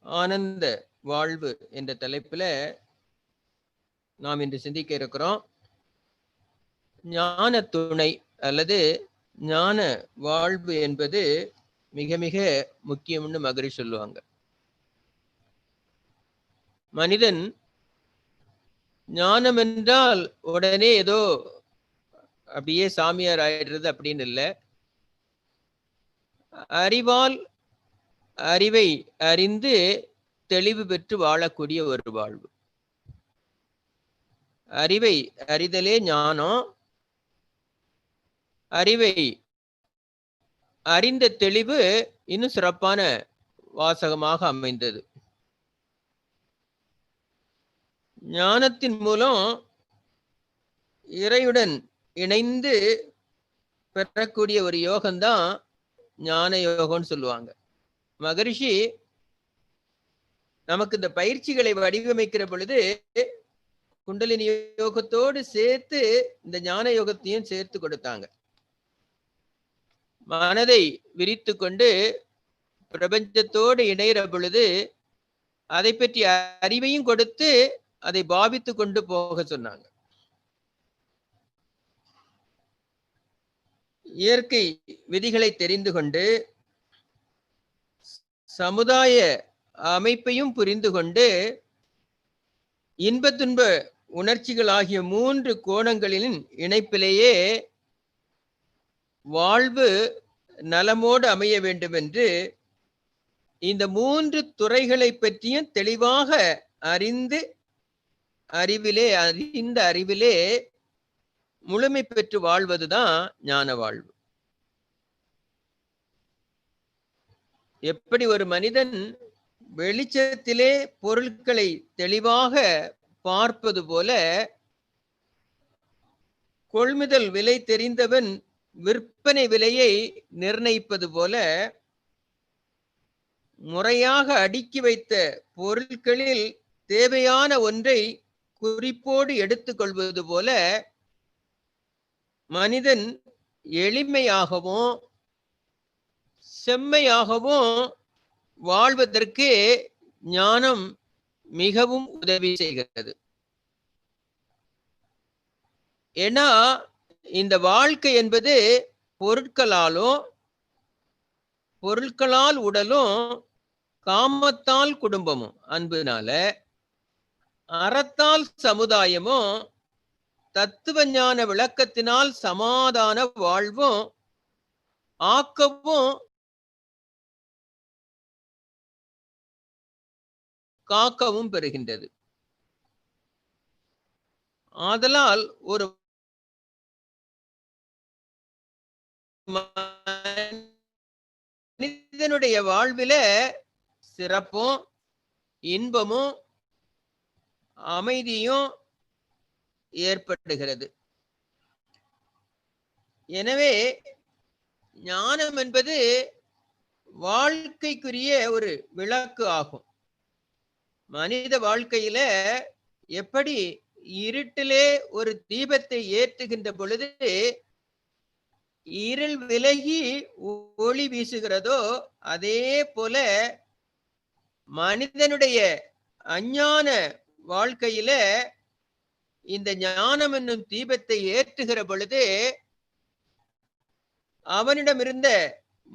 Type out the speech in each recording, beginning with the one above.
ஆனந்த வாழ்வு என்ற தலைப்புல நாம் இன்று சிந்திக்க இருக்கிறோம். ஞான துணை அல்லது ஞான வாழ்வு என்பது மிக மிக முக்கியம்னு மகரிஷி சொல்லுவாங்க. மனிதன் ஞானம் என்றால் உடனே ஏதோ அப்படியே சாமியார் ஆயிடுறது அப்படின்னு இல்லை. அறிவால் அறிவை அறிந்து தெளிவு பெற்று வாழக்கூடிய ஒரு வாழ்வு. அறிவை அறிதலே ஞானம். அறிவை அறிந்த தெளிவு இன்னும் சிறப்பான வாசகமாக அமைந்தது. ஞானத்தின் மூலம் இறையுடன் இணைந்து பெறக்கூடிய ஒரு யோகம்தான் ஞான யோகம்னு சொல்லுவாங்க. மகரிஷி நமக்கு இந்த பயிற்சிகளை வடிவமைக்கிற பொழுது குண்டலினி யோகத்தோடு சேர்த்து இந்த ஞான யோகத்தையும் சேர்த்து கொடுத்தாங்க. மனதை விரித்து கொண்டு பிரபஞ்சத்தோடு இணைகிற பொழுது அதை பற்றி அறிவையும் கொடுத்து அதை பாவித்து கொண்டு போக சொன்னாங்க. இயற்கை விதிகளை தெரிந்து கொண்டு சமுதாய அமைப்பையும் புரிந்து கொண்டு இன்ப துன்ப உணர்ச்சிகள் ஆகிய 3 கோணங்களின் இணைப்பிலேயே வாழ்வு நலமோடு அமைய வேண்டும் என்று இந்த 3 துறைகளை பற்றியும் தெளிவாக அறிந்த அறிவிலே முழுமை பெற்று வாழ்வதுதான் ஞான வாழ்வு. எப்படி ஒரு மனிதன் வெளிச்சத்திலே பொருட்களை தெளிவாக பார்ப்பது போல, கொள்முதல் விலை தெரிந்தவன் விற்பனை விலையை நிர்ணயிப்பது போல, முறையாக அடுக்கி வைத்த பொருட்களில் தேவையான ஒன்றை குறிப்போடு எடுத்துக்கொள்வது போல, மனிதன் எளிமையாகவும் செம்மையாகவும் வாழ்வதற்கு ஞானம் மிகவும் உதவி செய்கிறது. ஏன்னா இந்த வாழ்க்கை என்பது பொருட்களாலும் பொருட்களால் உடலும் காமத்தால் குடும்பமும் அன்புனால அறத்தால் சமுதாயமும் தத்துவ ஞான விளக்கத்தினால் சமாதான வாழ்வும் ஆக்கவும் காக்கவும் பெறுகின்றது. ஆதலால் ஒரு மனிதனுடைய வாழ்வில சிறப்பும் இன்பமும் அமைதியும் ஏற்படுகிறது. எனவே ஞானம் என்பது வாழ்க்கைக்குரிய ஒரு விளக்கு ஆகும். மனித வாழ்க்கையில எப்படி இருட்டிலே ஒரு தீபத்தை ஏற்றுகின்ற பொழுது இருள் விலகி ஒளி வீசுகிறதோ, அதே போல மனிதனுடைய அஞ்ஞான வாழ்க்கையில இந்த ஞானம் என்னும் தீபத்தை ஏற்றுகிற பொழுது அவனிடம் இருந்த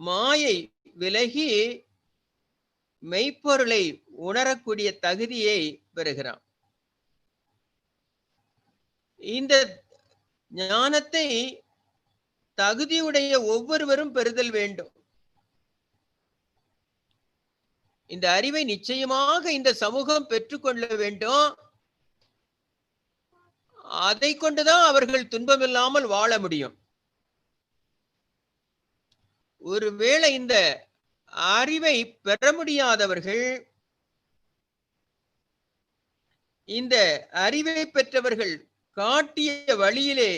மாயை விலகி மெய்ப்பொருளை உணரக்கூடிய தகுதியை பெறுகிறான். இந்த ஞானத்தை தகுதியுடைய ஒவ்வொருவரும் பெறுதல் வேண்டும். இந்த அறிவை நிச்சயமாக இந்த சமூகம் பெற்றுக்கொள்ள வேண்டும். அதை கொண்டுதான் அவர்கள் துன்பமில்லாமல் வாழ முடியும். ஒருவேளை இந்த அறிவை பெற முடியாதவர்கள், இந்த அறிவை பெற்றவர்கள் காட்டிய வழியிலே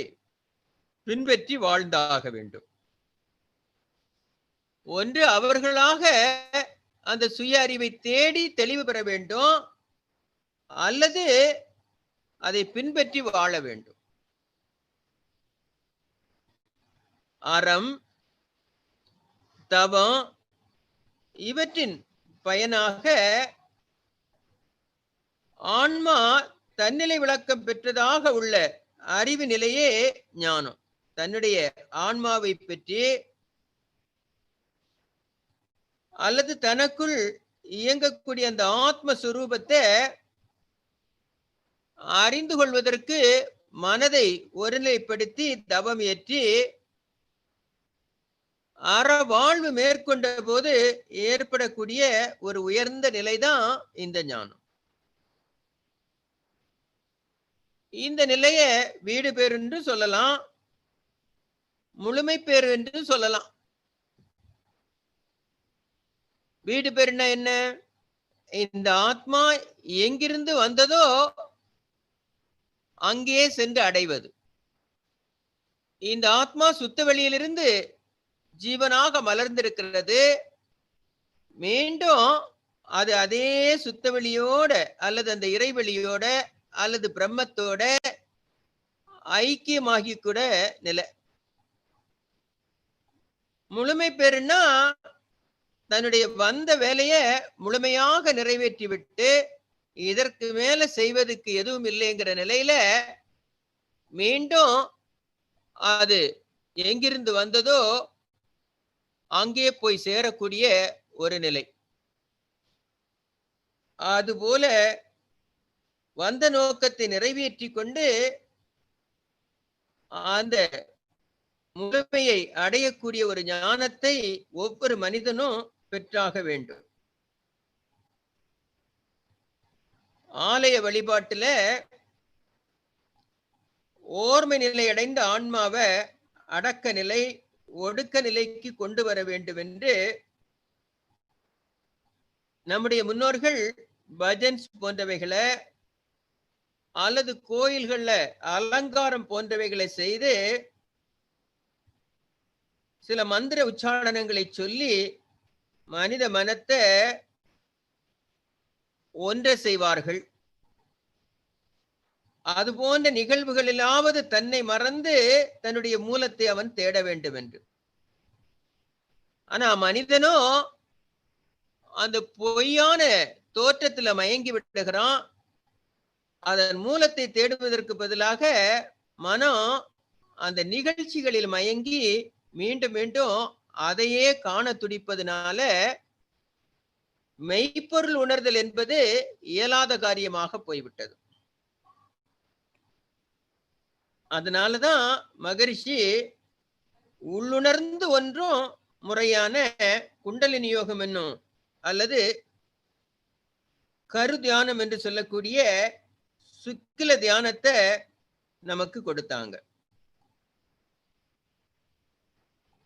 பின்பற்றி வாழ்ந்தாக வேண்டும். ஒன்று அவர்களாக அந்த சுய அறிவை தேடி தெளிவு பெற வேண்டும், அல்லது அதை பின்பற்றி வாழ வேண்டும். அறம் தவம் இவற்றின் பயனாக ஆன்மா தன்னிலை விளக்கம் பெற்றதாக உள்ள அறிவு நிலையே ஞானம். தன்னுடைய ஆன்மாவை பற்றி அல்லது தனக்குள் இயங்கக்கூடிய அந்த ஆத்மஸ்வரூபத்தை அறிந்து கொள்வதற்கு மனதை ஒருநிலைப்படுத்தி தவம் ஏற்றி அறவாழ்வு மேற்கொண்ட போது ஏற்படக்கூடிய ஒரு உயர்ந்த நிலைதான் இந்த ஞானம். இந்த நிலைய வீடு பேர் என்று சொல்லலாம், முழுமை பேர் என்று சொல்லலாம். வீடு பேருன்னா என்ன? இந்த ஆத்மா எங்கிருந்து வந்ததோ அங்கே சென்று அடைவது. இந்த ஆத்மா சுத்த வெளியிலிருந்து ஜீவனாக மலர்ந்திருக்கிறது. மீண்டும் அது அதே சுத்த வெளியோட அல்லது அந்த இறைவெளியோட அல்லது பிரம்மத்தோட ஐக்கியமாகி கூட நிலை. முழுமை பெறுனா தன்னுடைய வந்த வேலையை முழுமையாக நிறைவேற்றி விட்டு இதற்கு மேல செய்வதற்கு எதுவும் இல்லைங்கிற நிலையில மீண்டும் அது எங்கிருந்து வந்ததோ அங்கே போய் சேரக்கூடிய ஒரு நிலை. அதுபோல வந்த நோக்கத்தை நிறைவேற்றி கொண்டு அந்த முழுமையை அடையக்கூடிய ஒரு ஞானத்தை ஒவ்வொரு மனிதனும் பெற்றாக வேண்டும். ஆலய வழிபாட்டுல ஓர்மை நிலை அடைந்த ஆன்மாவை அடக்க நிலை ஒடுக்க நிலைக்கு கொண்டு வர வேண்டும் என்று நம்முடைய முன்னோர்கள் பஜன்ஸ் போன்றவைகளை அல்லது கோயில்கள்ல அலங்காரம் போன்றவைகளை செய்து சில மந்திர உச்சாரணங்களை சொல்லி மனித மனத்தை ஒன்றை செய்வார்கள். அது போன்ற நிகழ்வுகளிலாவது தன்னை மறந்து தன்னுடைய மூலத்தை அவன் தேட வேண்டும் என்று. ஆனா மனிதனோ அந்த பொய்யான தோற்றத்துல மயங்கி விடுகிறான். அதன் மூலத்தை தேடுவதற்கு பதிலாக மனம் அந்த நிகழ்ச்சிகளில் மயங்கி மீண்டும் மீண்டும் அதையே காண துடிப்பதனால மெய்ப்பொருள் உணர்தல் என்பது இயலாத காரியமாக போய்விட்டது. அதனாலதான் மகரிஷி உள்ளுணர்ந்து ஒன்றும் முறையான குண்டலினி யோகம் என்னும் அல்லது கரு தியானம் என்று சொல்லக்கூடிய சுக்கில தியானத்தை நமக்கு கொடுத்தாங்க.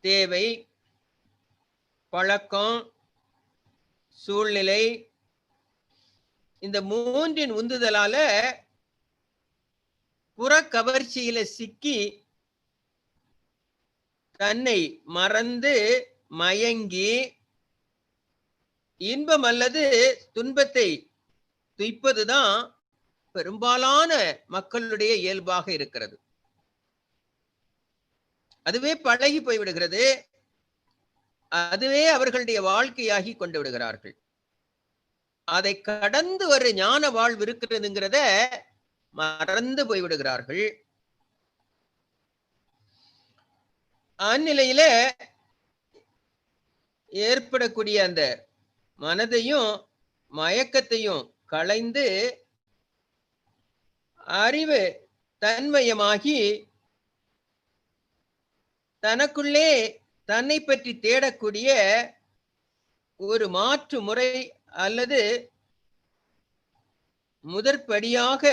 தேவை, பழக்கம், சூழ்நிலை இந்த மூன்றின் உந்துதலால புற கவர்ச்சியில சிக்கி தன்னை மறந்து மயங்கி இன்பம் அல்லது துன்பத்தை துய்ப்பதுதான் பெரும்பாலான மக்களுடைய இயல்பாக இருக்கிறது. அதுவே பழகி போய்விடுகிறது. அதுவே அவர்களுடைய வாழ்க்கையாகி கொண்டு விடுகிறார்கள். அதை கடந்து ஒரு ஞான வாழ்வு இருக்கிறதுங்கிறத மறந்து போய்விடுகிறார்கள். அந்நிலையில ஏற்படக்கூடிய அந்த மனதையும் மயக்கத்தையும் களைந்து அறிவு தன்மயமாகி தனக்குள்ளே தன்னை பற்றி தேடக்கூடிய ஒரு மாற்று முறை அல்லது முதற்படியாக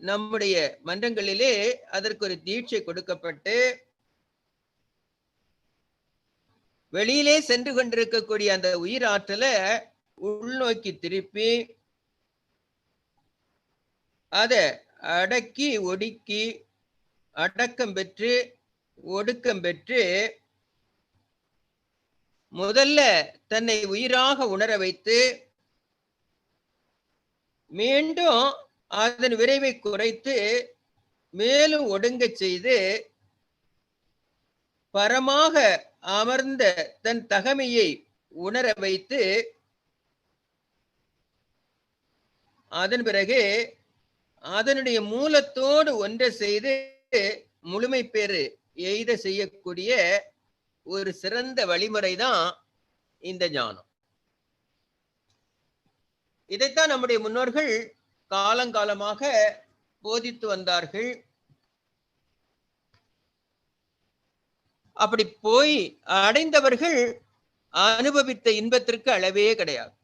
நம்முடைய மன்றங்களிலே அதற்கு ஒரு தீட்சை கொடுக்கப்பட்டு வெளியிலே சென்று கொண்டிருக்கக்கூடிய அந்த உயிராற்றலை உள்நோக்கி திருப்பி அதை அடக்கி ஒடுக்கி அடக்கம் பெற்று ஒடுக்கம் பெற்று முதல்ல தன்னை உயிராக உணர வைத்து மீண்டும் அதன் விரைவை குறைத்து மேலும் ஒடுங்க செய்து பரமாக அமர்ந்த தன் தகமையை உணர வைத்து அதன் பிறகு அதனுடைய மூலத்தோடு ஒன்றை செய்து முழுமை பெறு எய்த செய்யக்கூடிய ஒரு சிறந்த வழிமுறை தான் இந்த ஞானம். இதைத்தான் நம்முடைய முன்னோர்கள் காலங்காலமாக போதித்து வந்தார்கள். அப்படி போய் அடைந்தவர்கள் அனுபவித்த இன்பத்திற்கு அளவே கிடையாது.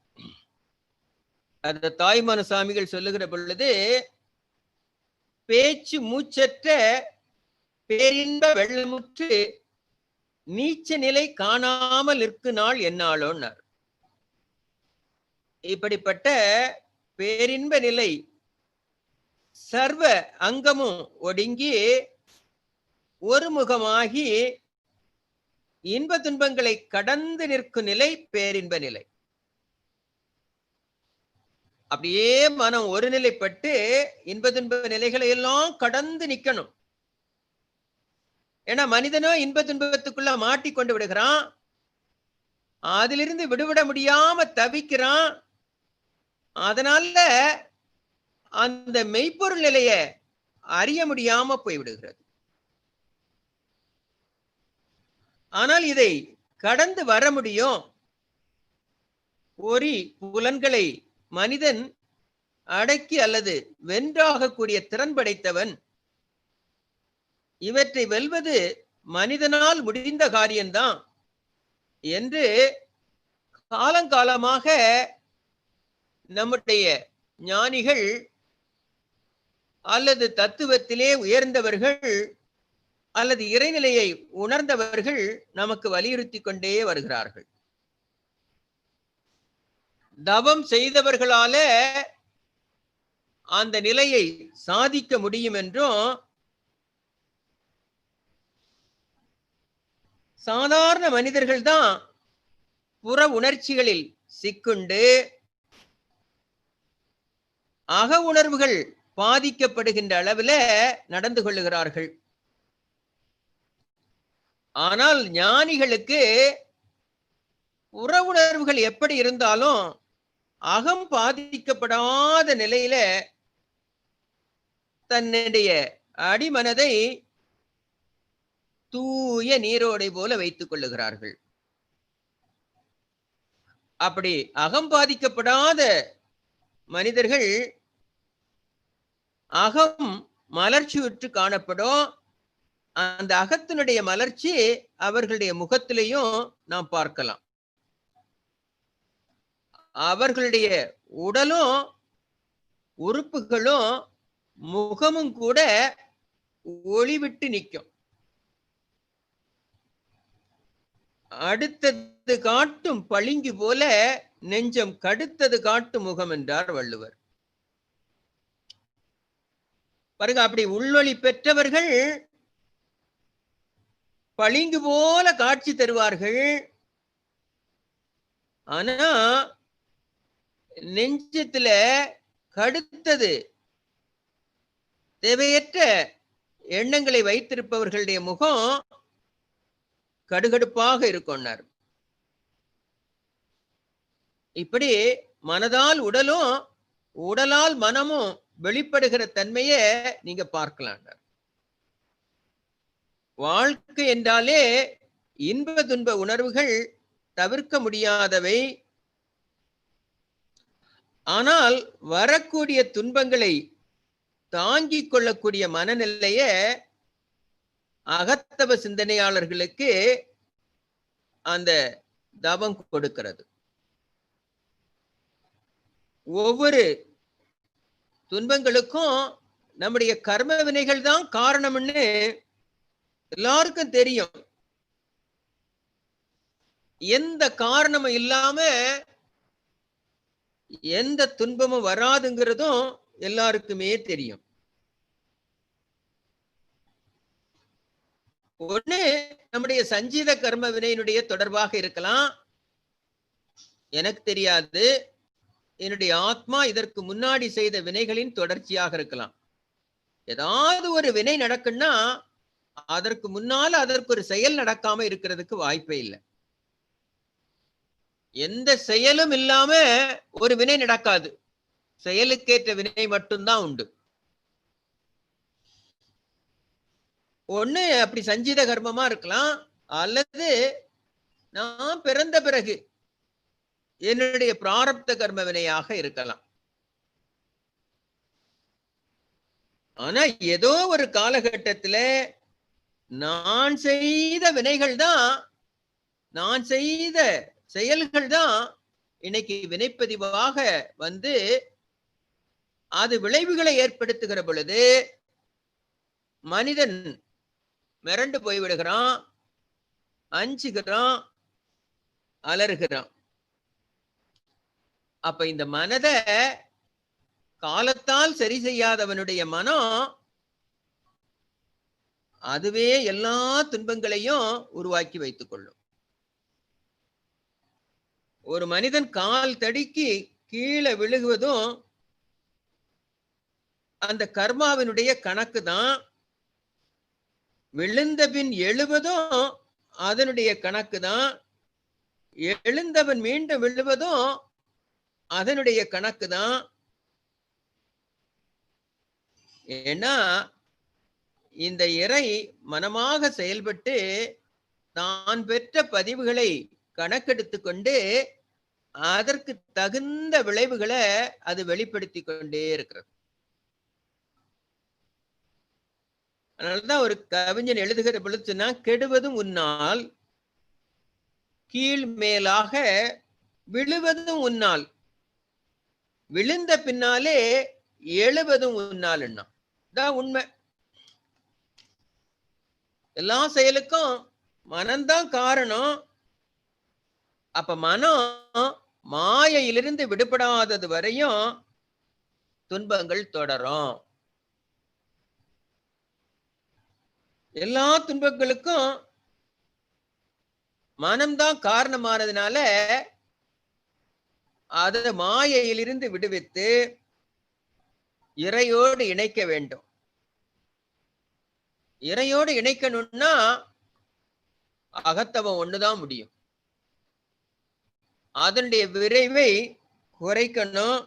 அந்த தாய்மான சாமிகள் சொல்லுகிற பொழுது, பேச்சு மூச்சற்ற பேரின்ப வெள்ளமுற்று நீச்ச நிலை காணாமல் இருக்கு நாள் என்னாலோன்னார். இப்படிப்பட்ட பேரின்ப நிலை சர்வ அங்கமும் ஒடுங்கி ஒருமுகமாகி இன்ப துன்பங்களை கடந்து நிற்கும் நிலை பேரின்ப நிலை. அப்படியே மனம் ஒருநிலைப்பட்டு இன்ப துன்ப நிலைகளை எல்லாம் கடந்து நிக்கணும். ஏன்னா மனிதனோ இன்ப துன்பத்துக்குள்ள மாட்டிக்கொண்டு விடுகிறான், அதிலிருந்து விடுபட முடியாம தவிக்கிறான். அதனால அந்த மெய்ப்பொருள் நிலைய அறிய முடியாம போய்விடுகிறது. ஆனால் இதை கடந்து வர முடியும். பொறி புலன்களை மனிதன் அடக்கி அல்லது வென்றாகக்கூடிய திறன் படைத்தவன். இவற்றை வெல்வது மனிதனால் முடிந்த காரியம்தான் என்று காலங்காலமாக நம்முடைய ஞானிகள் அல்லது தத்துவத்திலே உயர்ந்தவர்கள் அல்லது இறைநிலையை உணர்ந்தவர்கள் நமக்கு வலியுறுத்தி கொண்டே வருகிறார்கள். தவம் செய்தவர்களால அந்த நிலையை சாதிக்க முடியும் என்றும், சாதாரண மனிதர்கள் தான் புற உணர்ச்சிகளில் சிக்குண்டு அக உணர்வுகள் பாதிக்கப்படுகின்ற அளவில் நடந்து கொள்ளுகிறார்கள். ஆனால் ஞானிகளுக்கு புற உணர்வுகள் எப்படி இருந்தாலும் அகம் பாதிக்கப்படாத நிலையில தன்னுடைய அடிமனதை தூய நீரோடை போல வைத்துக் கொள்ளுகிறார்கள். அப்படி அகம் பாதிக்கப்படாத மனிதர்கள் அகம் மலர்ச்சியுற்று காணப்படும். அந்த அகத்தினுடைய மலர்ச்சி அவர்களுடைய முகத்திலையும் நாம் பார்க்கலாம். அவர்களுடைய உடலும் உறுப்புகளும் முகமும் கூட ஒளிவிட்டு நிற்கும். அடுத்தது காட்டும் பளிங்கு போல நெஞ்சம் கடுத்தது காட்டும் முகம் என்றார் வள்ளுவர். பாருங்க, அப்படி உள்வழி பெற்றவர்கள் பளிங்கு போல காட்சி தருவார்கள். ஆனா நெஞ்சத்துல கடுத்தது தேவையற்ற எண்ணங்களை வைத்திருப்பவர்களுடைய முகம் கடுகடுப்பாக இருக்கும்னார். இப்படி மனதால் உடலும் உடலால் மனமும் வெளிப்படுகிற தன்மையை நீங்க பார்க்கலாம். வாழ்க்கை என்றாலே இன்ப துன்ப உணர்வுகள் தவிர்க்க முடியாதவை. ஆனால் வரக்கூடிய துன்பங்களை தாங்கிக் கொள்ளக்கூடிய மனநிலைய அகத்தவ சிந்தனையாளர்களுக்கு அந்த தவம் கொடுக்கிறது. ஒவ்வொரு துன்பங்களுக்கும் நம்முடைய கர்ம வினைகள் தான் காரணம்னு எல்லாருக்கும் தெரியும். எந்த காரணமும் இல்லாம எந்த துன்பமும் வராதுங்கிறதும் எல்லாருக்குமே தெரியும். ஒண்ணு நம்முடைய சஞ்சீத கர்ம வினையினுடைய தொடர்பாக இருக்கலாம். எனக்கு தெரியாது, என்னுடைய ஆத்மா இதற்கு முன்னாடி செய்த வினைகளின் தொடர்ச்சியாக இருக்கலாம். ஏதாவது ஒரு வினை நடக்குன்னா அதற்கு முன்னால அதற்கு ஒரு செயல் நடக்காம இருக்கிறதுக்கு வாய்ப்பே இல்லை. எந்த செயலும் இல்லாம ஒரு வினை நடக்காது. செயலுக்கேற்ற வினை மட்டும்தான் உண்டு. ஒண்ணு அப்படி சஞ்சீத கர்மமா இருக்கலாம், அல்லது நான் பிறந்த பிறகு என்னுடைய பிராரப்த கர்ம வினையாக இருக்கலாம். ஆனா ஏதோ ஒரு காலகட்டத்துல நான் செய்த வினைகள் தான், நான் செய்த செயல்கள் தான் இன்னைக்கு வினைப்பதிவாக வந்து அது விளைவுகளை ஏற்படுத்துகிற பொழுது மனிதன் மிரண்டு போய்விடுகிறான், அஞ்சுகிறான், அலறுகிறான். அப்ப இந்த மனதை காலத்தால் சரி செய்யாதவனுடைய மனம் அதுவே எல்லா துன்பங்களையும் உருவாக்கி வைத்துக் கொள்ளும். ஒரு மனிதன் கால் தடிக்கு கீழே விழுகுவதும் அந்த கர்மாவினுடைய கணக்கு தான். விழுந்த பின் எழுவதும் அதனுடைய கணக்கு தான். எழுந்தவன் மீண்டும் விழுவதும் அதனுடைய கணக்கு தான். ஏன்னா இந்த இறை மனமாக செயல்பட்டு தான் பெற்ற பதிவுகளை கணக்கெடுத்து கொண்டு அதற்கு தகுந்த விளைவுகளை அது வெளிப்படுத்தி கொண்டே இருக்கிறது. அதனாலதான் ஒரு கவிஞன் எழுதுகிற பொழுது சொன்னா, கெடுவதும் உன்னால், கீழ் மேலாக விழுவதும் உன்னால், விழுந்த பின்னாலே எழுவதும் உன்னால். தான் உண்மை. எல்லா செயலுக்கும் மனம்தான் காரணம். அப்ப மனம் மாயையிலிருந்து விடுபடாதது வரையும் துன்பங்கள் தொடரும். எல்லா துன்பங்களுக்கும் மனம்தான் காரணமானதுனால அதை மாயையிலிருந்து விடுவித்து இறையோடு இணைக்க வேண்டும். இறையோடு இணைக்கணும்னா அகத்தவம் ஒண்ணுதான் முடியும். அதனுடைய விரைவை குறைக்கணும்,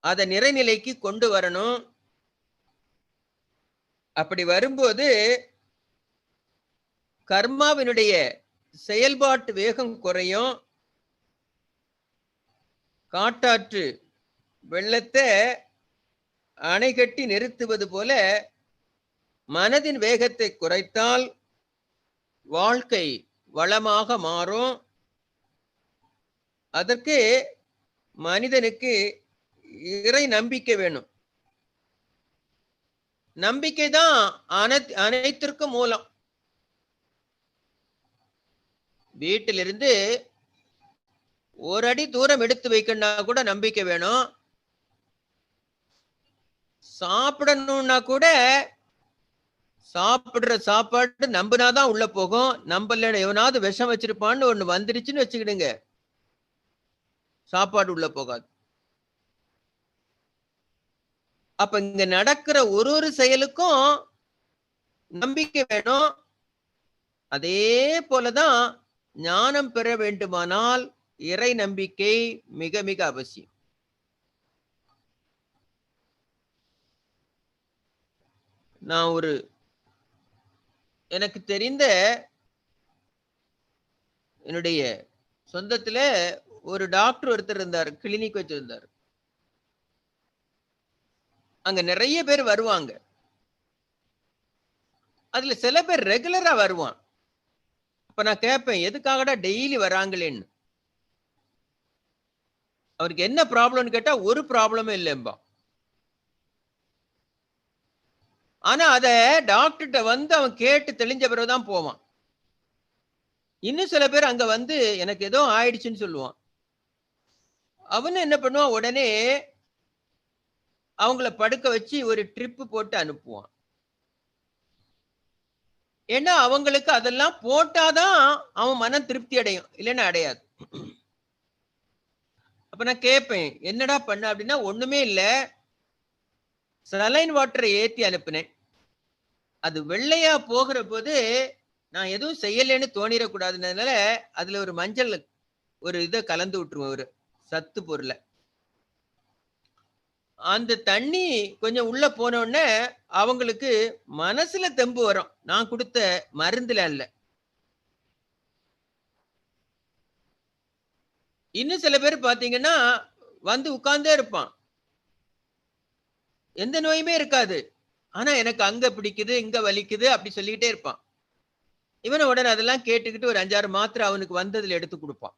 அதை நிறைநிலைக்கு கொண்டு வரணும். அப்படி வரும்போது கர்மாவினுடைய செயல்பாட்டு வேகம் குறையும். காட்டாற்று வெள்ளத்தை அணை கட்டி நிறுத்துவது போல மனதின் வேகத்தை குறைத்தால் வாழ்க்கை வளமாக மாறும். அதற்கு மனிதனுக்கு இறை நம்பிக்கை வேணும். நம்பிக்கை தான் அனைத்திற்கும் மூலம். வீட்டிலிருந்து ஒரு அடி தூரம் எடுத்து வைக்கணும்னா கூட நம்பிக்கை வேணும். சாப்பிடணும்னா கூட சாப்பிடுற சாப்பாடு நம்பினாதான் உள்ள போகும். நம்பல எவனாவது விஷம் வச்சிருப்பான்னு ஒண்ணு வந்துருச்சுன்னு வச்சுக்கிடுங்க, சாப்பாடு உள்ள போகாது. அப்ப இங்க நடக்கிற ஒரு செயலுக்கும் நம்பிக்கை வேணும். அதே போலதான் ஞானம் பெற வேண்டுமானால் இறை நம்பிக்கை மிக மிக அவசியம். நான் எனக்கு தெரிந்த என்னுடைய சொந்தத்துல ஒரு டாக்டர் ஒருத்தர் இருந்தார், கிளினிக் வச்சிருந்தார். அங்க நிறைய பேர் வருவாங்க. அதுல சில பேர் ரெகுலரா வருவான். அப்ப நான் கேட்பேன், எதுக்காகடா டெய்லி வராங்களேன்னு. அவருக்கு என்ன ப்ராப்ளம்னு கேட்டா ஒரு ப்ராப்ளமும் இல்லைம்பா. ஆனா அத டாக்டர்கிட்ட வந்து அவன் கேட்டு தெளிஞ்ச பிறகுதான் போவான். இன்னும் சில பேர் அங்க வந்து எனக்கு ஏதோ ஆயிடுச்சுன்னு சொல்லுவான். அவனு என்ன பண்ணுவான், உடனே அவங்கள படுக்க வச்சு ஒரு ட்ரிப் போட்டு அனுப்புவான். ஏன்னா அவங்களுக்கு அதெல்லாம் போட்டாதான் அவன் மனம் திருப்தி அடையும், இல்லைன்னா அடையாது. அப்ப நான் கேட்பேன், என்னடா பண்ண அப்படின்னா, ஒண்ணுமே இல்ல, சலைன் வாட்டரை ஏத்தி அனுப்புனேன். அது வெள்ளையா போகிற போது நான் எதுவும் செய்யலன்னு தோணிடக்கூடாதுனால அதுல ஒரு மஞ்சள் ஒரு இதை கலந்து விட்டுருவோம், ஒரு சத்து பொருளை. அந்த தண்ணி கொஞ்சம் உள்ள போன உடனே அவங்களுக்கு மனசுல தெம்பு வரும். நான் கொடுத்த மருந்துல அல்ல. இன்னும் சில பேர் பாத்தீங்கன்னா வந்து உட்கார்ந்தே இருப்பான். எந்த நோயுமே இருக்காது. ஆனா எனக்கு அங்க பிடிக்குது, இங்க வலிக்குது அப்படி சொல்லிக்கிட்டே இருப்பான். இவன உடனே அதெல்லாம் கேட்டுக்கிட்டு ஒரு 5, 6 மாத்திரை அவனுக்கு வந்ததுல எடுத்து குடுப்பான்.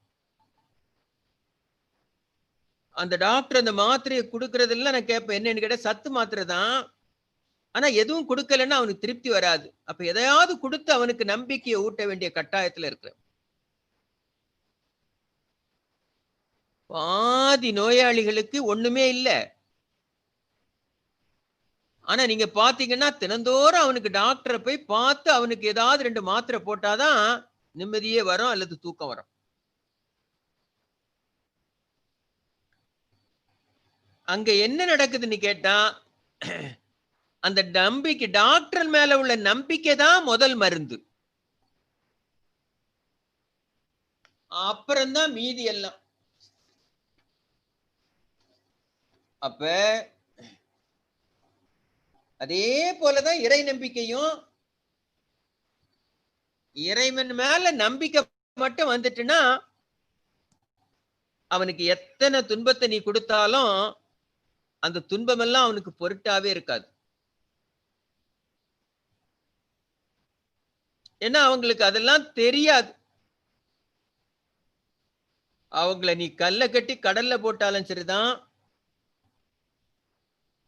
அந்த டாக்டர் அந்த மாத்திரைய குடுக்கறதெல்லாம் நான் கேட்பேன். என்னன்னு கேட்டா, சத்து மாத்திரை தான். ஆனா எதுவும் குடுக்கலன்னா அவனுக்கு திருப்தி வராது. அப்ப எதையாவது குடுத்து அவனுக்கு நம்பிக்கைய ஊட்ட வேண்டிய கட்டாயத்துல இருக்கிறேன். பாதி நோயாளிகளுக்கு ஒண்ணுமே இல்ல. ஆனா நீங்க பாத்தீங்கன்னா, தினந்தோறும் அவனுக்கு டாக்டர போய் பார்த்து அவனுக்கு ஏதாவது 2 மாத்திரை போட்டா தான் நிம்மதியே வரும் அல்லது தூக்கம் வரும். அங்க என்ன நடக்குதுன்னு கேட்டா, அந்த நம்பிக்கை டாக்டர் மேல உள்ள நம்பிக்கை தான் முதல் மருந்து. அப்புறம் தான் மீதி எல்லாம். அப்ப அதே போலதான் இறை நம்பிக்கையும். இறைவன் மேல நம்பிக்கை மட்டும் வந்துட்டுன்னா, அவனுக்கு எத்தனை துன்பத்தை நீ கொடுத்தாலும் அந்த துன்பமெல்லாம் அவனுக்கு பொருட்டாவே இருக்காது. ஏன்னா அவங்களுக்கு அதெல்லாம் தெரியாது. அவங்கள நீ கல்ல கட்டி கடல்ல போட்டாலும் சரிதான்,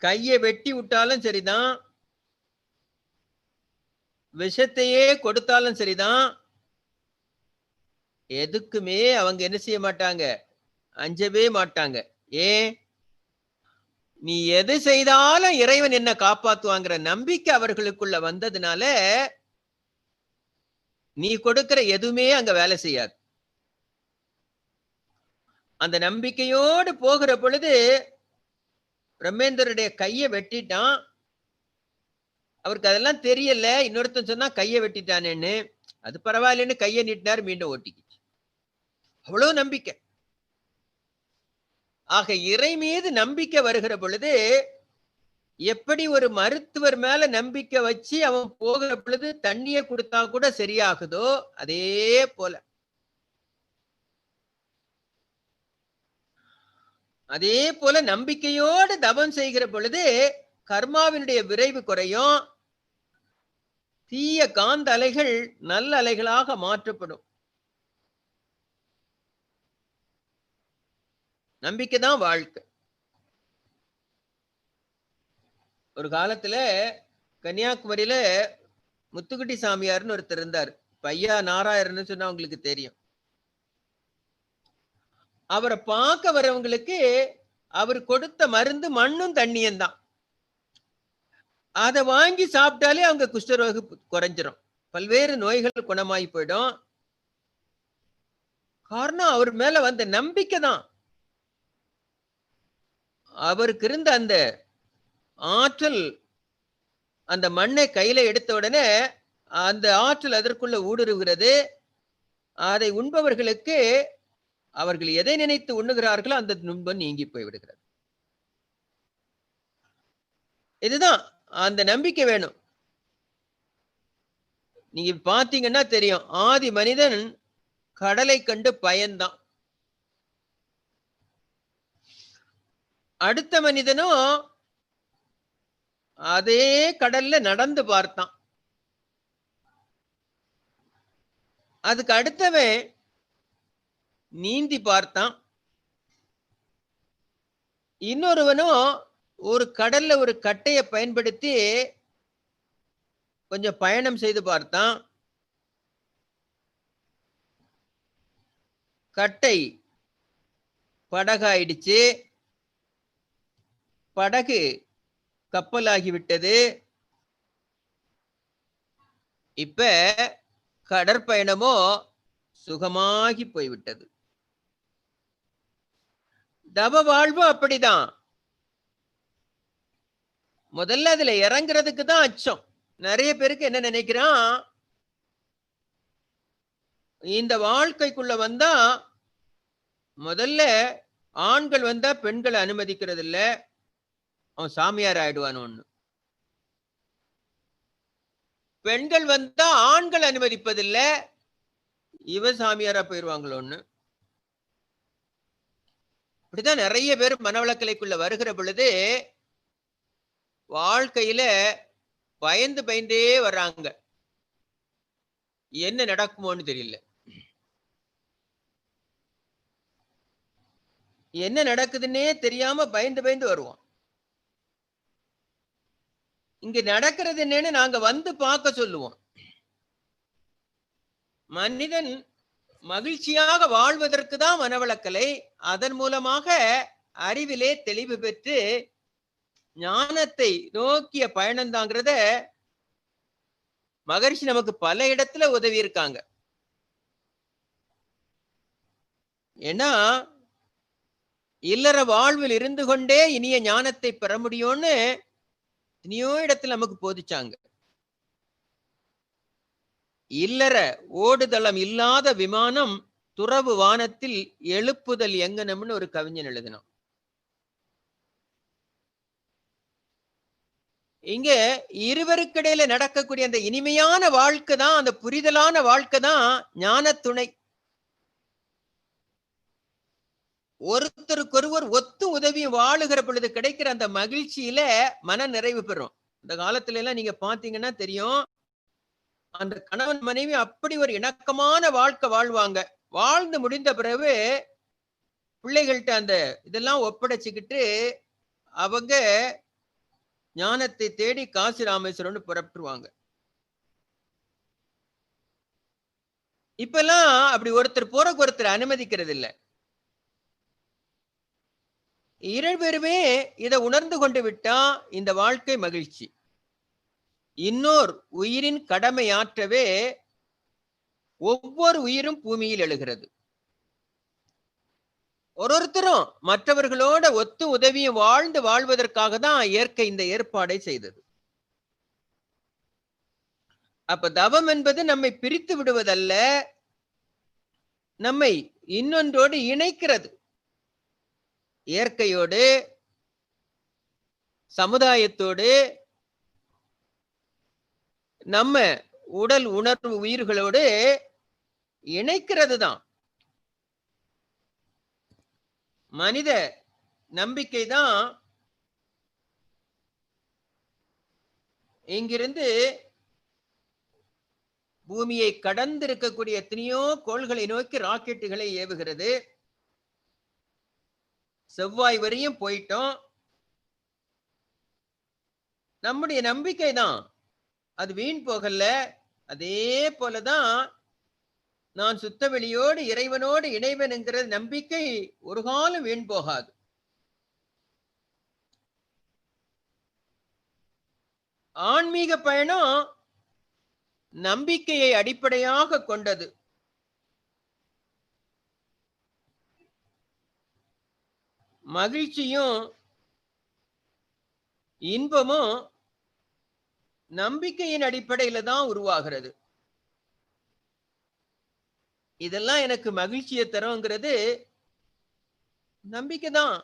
கைய வெட்டி விட்டாலும் சரிதான், விஷத்தையே கொடுத்தாலும் சரிதான், எதுக்குமே அவங்க என்ன செய்ய மாட்டாங்க, அஞ்சவே மாட்டாங்க. ஏன்? நீ எது செய்தாலும் இறைவன் என்ன காப்பாத்துவாங்கிற நம்பிக்கை அவர்களுக்குள்ள வந்ததுனால, நீ கொடுக்கிற எதுவுமே அங்க வேலை செய்யாது. அந்த நம்பிக்கையோடு போகிற பொழுது பிரம்மேந்திரருடைய கைய வெட்டிட்டான். அவருக்கு அதெல்லாம் தெரியல. இன்னொருத்தன் சொன்னா கைய வெட்டிட்டானேன்னு. அது பரவாயில்லன்னு கைய நீட்டினாரு, மீண்டும் ஒட்டிக்கிச்சு. அவ்வளவு நம்பிக்கை. ஆக இறை மீது நம்பிக்கை வருகிற பொழுது, எப்படி ஒரு மருத்துவர் மேல நம்பிக்கை வச்சு அவன் போகிற பொழுது தண்ணிய குடுத்தா கூட சரியாகுதோ, அதே போல. அதே போல நம்பிக்கையோடு தவம் செய்கிற பொழுது கர்மாவினுடைய விரைவு குறையும். தீய காந்த அலைகள் நல்ல அலைகளாக மாற்றப்படும். நம்பிக்கை தான் வாழ்க்கை. ஒரு காலத்துல கன்னியாகுமரியில முத்துக்குட்டி சாமியார்னு ஒருத்தர் இருந்தார். பையா நாராயணன்னு சொன்னா உங்களுக்கு தெரியும். அவரை பார்க்க வரவங்களுக்கு அவர் கொடுத்த மருந்து மண்ணும் தண்ணியும் தான். அதை வாங்கி சாப்பிட்டாலே அவங்க குஷ்டரோக குறைஞ்சிரும். பல்வேறு நோய்கள் குணமாயி போயிடும். காரணம் அவர் மேல வந்த நம்பிக்கை தான். அவருக்கு இருந்த அந்த ஆற்றல், அந்த மண்ணை கையில எடுத்த உடனே அந்த ஆற்றல் அதற்குள்ள ஊடுருவுகிறது. அதை உண்பவர்களுக்கு அவர்கள் எதை நினைத்து உண்ணுகிறார்களோ அந்த துன்பம் நீங்கி போய்விடுகிறது. இதுதான் அந்த நம்பிக்கை வேணும். நீங்க பாத்தீங்கன்னா தெரியும், ஆதி மனிதன் கடலை கண்டு பயந்தான். அடுத்த மனிதனும் அதே கடல்ல நடந்து பார்த்தான். அதுக்கு அடுத்தவன் நீந்தி பார்த்தான். இன்னொருவனும் ஒரு கடல்ல ஒரு கட்டையை பயன்படுத்தி கொஞ்சம் பயணம் செய்து பார்த்தான். கட்டை படகாயிடுச்சு. படகு கப்பலாகிவிட்டது. இப்ப கடற்பயணமோ சுகமாகி போய்விட்டது. தவ வாழ்வு அப்படிதான். முதல்ல அதுல இறங்குறதுக்கு தான் அச்சம். நிறைய பேருக்கு என்ன நினைக்கிறான், இந்த வாழ்க்கைக்குள்ள வந்தா முதல்ல ஆண்கள் வந்தா பெண்களை அனுமதிக்கிறது இல்ல, அவன் சாமியார் ஆயிடுவான் ஒண்ணு. பெண்கள் வந்தா ஆண்கள் அனுமதிப்பதில்லை, இவ சாமியாரா போயிருவாங்களோன்னு. இப்படிதான் நிறைய பேர் மனவளக்கலைக்குள்ள வருகிற பொழுது வாழ்க்கையில பயந்து பயந்தே வர்றாங்க. என்ன நடக்குமோன்னு தெரியல. என்ன நடக்குதுன்னே தெரியாம பயந்து பயந்து வருவோம். இங்க நடக்கிறது என்னன்னு நாங்க வந்து பார்க்க சொல்லுவோம். மனிதன் மகிழ்ச்சியாக வாழ்வதற்கு தான் மனவளக்கலை. அதன் மூலமாக அறிவிலே தெளிவு பெற்று ஞானத்தை நோக்கிய பயணம்தாங்கிறத மகரிஷி நமக்கு பல இடத்துல உதவி இருக்காங்க. ஏன்னா இல்லற வாழ்வில் இருந்து கொண்டே இனிய ஞானத்தை பெற முடியும்னு எத்தனையோ இடத்துல நமக்கு போதிச்சாங்க. இல்லற ஓடுதளம் இல்லாத விமானம் துறவு வானத்தில் எழுப்புதல் எங்கனம்னு ஒரு கவிஞன் எழுதினான். இங்க இருவருக்கிடையில நடக்கக்கூடிய அந்த இனிமையான வாழ்க்கை தான், அந்த புரிதலான வாழ்க்கை தான் ஞான துணை. ஒருத்தருக்கொருவர் ஒத்து உதவி வாழுகிற பொழுது கிடைக்கிற அந்த மகிழ்ச்சியில மன நிறைவு பெறும். இந்த காலத்துல எல்லாம் நீங்க பாத்தீங்கன்னா தெரியும், அந்த கணவன் மனைவி அப்படி ஒரு இணக்கமான வாழ்க்கை வாழ்வாங்க. வாழ்ந்து முடிந்த பிறகு பிள்ளைகள்கிட்ட அந்த இதெல்லாம் ஒப்படைச்சுக்கிட்டு அவங்க ஞானத்தை தேடி காசி ராமேஸ்வரம்னு புறப்பட்டுருவாங்க. இப்ப எல்லாம் அப்படி ஒருத்தர் போறக்கு ஒருத்தர் அனுமதிக்கிறது இல்லை. இருவருமே இதை உணர்ந்து கொண்டு விட்டா இந்த வாழ்க்கை மகிழ்ச்சி. இன்னொரு உயிரின் கடமை ஆற்றவே ஒவ்வொரு உயிரும் பூமியில் எழுகிறது. ஒருத்தரும் மற்றவர்களோட ஒத்து உதவியும் வாழ்ந்து வாழ்வதற்காக தான் இயற்கை இந்த ஏற்பாடை செய்தது. அப்ப தவம் என்பது நம்மை பிரித்து விடுவதல்ல, நம்மை இன்னொன்றோடு இணைக்கிறது. இயற்கையோடு, சமுதாயத்தோடு, நம்ம உடல் உணர்வு உயிர்களோடு இணைக்கிறது தான். மனித நம்பிக்கை தான் இங்கிருந்து பூமியை கடந்து இருக்கக்கூடிய எத்தனையோ கோள்களை நோக்கி ராக்கெட்டுகளை ஏவுகிறது. செவ்வாய் வரையும் போயிட்டோம். நம்முடைய நம்பிக்கை தான், அது வீண் போகல. அதே போலதான் நான் சுத்தவெளியோடு இறைவனோடு இணைவன் என்கிற நம்பிக்கை ஒரு காலம் வீண் போகாது. ஆன்மீக பயணம் நம்பிக்கையை அடிப்படையாக கொண்டது. மகிழ்ச்சியும் இன்பமும் நம்பிக்கையின் அடிப்படையில தான் உருவாகிறது. இதெல்லாம் எனக்கு மகிழ்ச்சியை தருங்கிறது நம்பிக்கை தான்.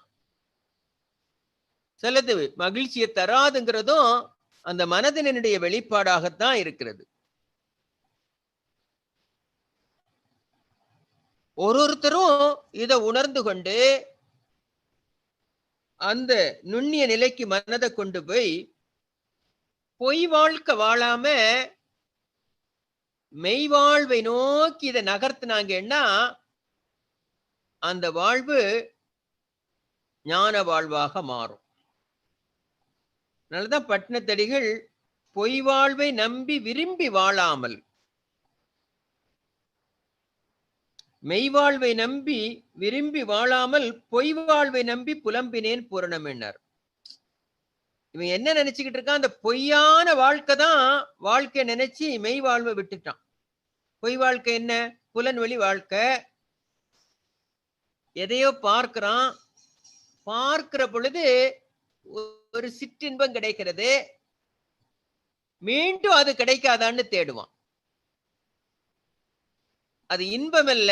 சிலது மகிழ்ச்சியை தராதுங்கிறதும் அந்த மனதினுடைய வெளிப்பாடாகத்தான் இருக்கிறது. ஒருத்தரும் இதை உணர்ந்து கொண்டு அந்த நுண்ணிய நிலைக்கு மனதை கொண்டு போய் பொய் வாழ்க்கை வாழாம மெய் வாழ்வை நோக்கி இதை நகர்த்தினாங்கன்னா அந்த வாழ்வு ஞான வாழ்வாக மாறும். அதனாலதான் பட்டினத்தடிகள் பொய் வாழ்வை நம்பி விரும்பி வாழாமல் மெய்வாழ்வை நம்பி விரும்பி வாழாமல் பொய் வாழ்வை நம்பி புலம்பினேன் பூரணம் என்னார். இவன் என்ன நினைச்சுக்கிட்டு இருக்கான், அந்த பொய்யான வாழ்க்கை தான் வாழ்க்கை நினைச்சு மெய் வாழ்வை விட்டுட்டான். பொய் வாழ்க்கை என்ன, புலன்வெளி வாழ்க்கை. எதையோ பார்க்கிறான், பார்க்கிற பொழுது ஒரு சிற்றின்பம் கிடைக்கிறது, மீண்டும் அது கிடைக்காதான்னு தேடுவான். அது இன்பம் அல்ல,